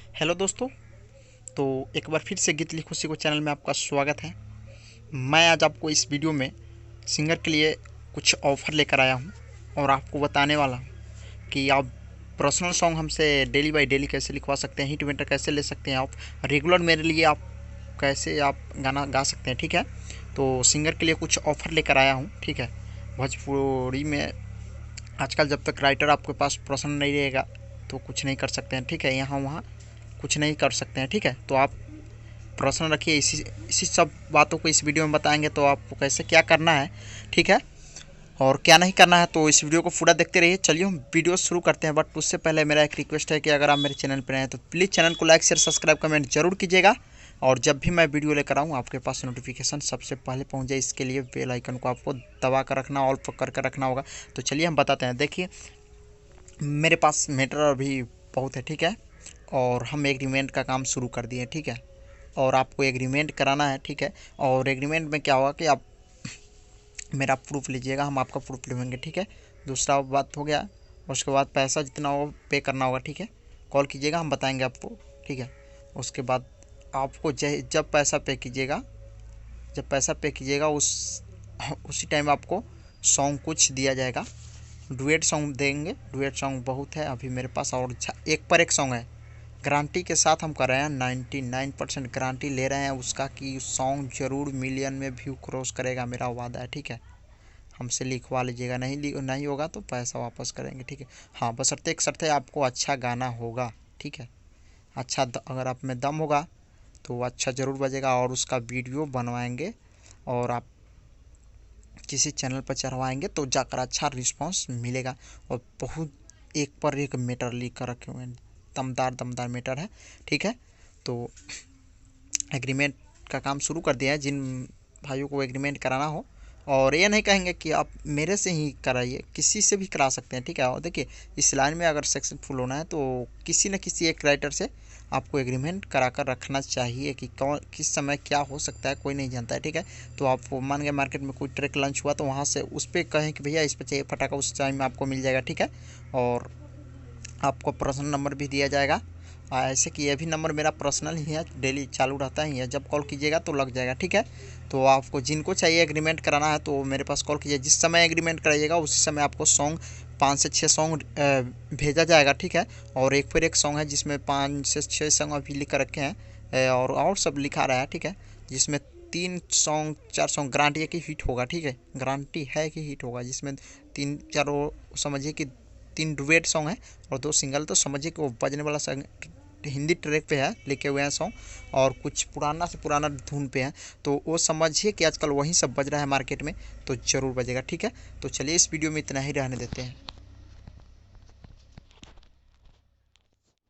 Hello दोस्तों। तो एक बार फिर से गीत लिखो सीखो चैनल में आपका स्वागत है। मैं आज आपको इस वीडियो में सिंगर के लिए कुछ ऑफ़र लेकर आया हूं और आपको बताने वाला हूं कि आप पर्सनल सॉन्ग हमसे डेली बाय डेली कैसे लिखवा सकते हैं, हिट मेटर कैसे ले सकते हैं, आप रेगुलर मेरे लिए आप कैसे आप गाना गा सकते हैं। ठीक है, तो सिंगर के लिए कुछ ऑफ़र लेकर आया हूँ। ठीक है, भोजपुरी में आजकल जब तक राइटर आपके पास पर्सन नहीं रहेगा तो कुछ नहीं कर सकते हैं। ठीक है, यहाँ वहाँ कुछ नहीं कर सकते हैं। ठीक है, तो आप प्रश्न रखिए, इसी इसी सब बातों को इस वीडियो में बताएंगे तो आपको कैसे क्या करना है। ठीक है, और क्या नहीं करना है, तो इस वीडियो को पूरा देखते रहिए। चलिए हम वीडियो शुरू करते हैं, बट उससे पहले मेरा एक रिक्वेस्ट है कि अगर आप मेरे चैनल पर आए तो प्लीज़ चैनल को लाइक शेयर सब्सक्राइब कमेंट जरूर कीजिएगा, और जब भी मैं वीडियो लेकर आऊँ आपके पास नोटिफिकेशन सबसे पहले पहुँच जाए, इसके लिए बेल आइकन को आपको दबा कर रखना, ऑल करके रखना होगा। तो चलिए हम बताते हैं। देखिए, मेरे पास मैटर अभी बहुत है। ठीक है, और हम एग्रीमेंट का काम शुरू कर दिए। ठीक है, और आपको एग्रीमेंट कराना है। ठीक है, और एग्रीमेंट में क्या होगा कि आप मेरा प्रूफ लीजिएगा, हम आपका प्रूफ लेंगे। ठीक है, दूसरा बात हो गया, उसके बाद पैसा जितना हो पे करना होगा। ठीक है, कॉल कीजिएगा, हम बताएंगे आपको। ठीक है, उसके बाद आपको जब पैसा पे कीजिएगा, उसी टाइम आपको सॉन्ग कुछ दिया जाएगा। डुएट सॉन्ग देंगे, डुएट सॉन्ग बहुत है अभी मेरे पास, और एक पर एक सॉन्ग है। गारंटी के साथ हम कर रहे हैं, 99% गारंटी ले रहे हैं उसका कि सॉन्ग ज़रूर मिलियन में व्यू क्रॉस करेगा, मेरा वादा है। ठीक है, हमसे लिखवा लीजिएगा, नहीं होगा तो पैसा वापस करेंगे। ठीक है, हाँ, बशर्ते एक शर्त है, आपको अच्छा गाना होगा। ठीक है, अच्छा अगर आप में दम होगा तो अच्छा ज़रूर बजेगा, और उसका वीडियो बनवाएंगे और आप किसी चैनल पर चढ़वाएंगे तो जाकर अच्छा रिस्पांस मिलेगा। और बहुत एक पर एक मैटर लिख कर रखे हुए हैं, दमदार मैटर है। ठीक है, तो एग्रीमेंट का काम शुरू कर दिया है। जिन भाइयों को एग्रीमेंट कराना हो, और ये नहीं कहेंगे कि आप मेरे से ही कराइए, किसी से भी करा सकते हैं। ठीक है, और देखिए, इस लाइन में अगर सक्सेसफुल होना है तो किसी न किसी एक राइटर से आपको एग्रीमेंट करा कर रखना चाहिए कि कौन किस समय क्या हो सकता है, कोई नहीं जानता है। ठीक है, तो आप मान गए मार्केट में कोई ट्रैक लॉन्च हुआ तो वहाँ से उस पर कहें कि भैया इस पर चाहिए फटाका, उस टाइम में आपको मिल जाएगा। ठीक है, और आपको पर्सनल नंबर भी दिया जाएगा। ऐसे कि ये भी नंबर मेरा पर्सनल ही है, डेली चालू रहता ही है, जब कॉल कीजिएगा तो लग जाएगा। ठीक है, तो आपको जिनको चाहिए एग्रीमेंट कराना है तो मेरे पास कॉल कीजिए। जिस समय एग्रीमेंट कराइएगा उसी समय आपको सॉन्ग 5 से 6 सॉन्ग भेजा जाएगा। ठीक है, और एक पर एक सॉन्ग है जिसमें 5 से 6 सॉन्ग अभी लिख कर रखे हैं, और सब लिखा रहा है। ठीक है, जिसमें 3 सॉन्ग 4 सॉन्ग गारंटी है कि हिट होगा। ठीक है, गारंटी है कि हिट होगा, जिसमें 3 4 समझिए कि 3 डुएट सॉन्ग है और 2 सिंगल, तो समझिए कि वो बजने वाला सॉन्ग हिंदी ट्रैक पे है, लिखे हुए हैं सॉन्ग, और कुछ पुराना से पुराना धुन पे है, तो वो समझिए कि आजकल वही सब बज रहा है मार्केट में, तो ज़रूर बजेगा। ठीक है, तो चलिए इस वीडियो में इतना ही रहने देते हैं।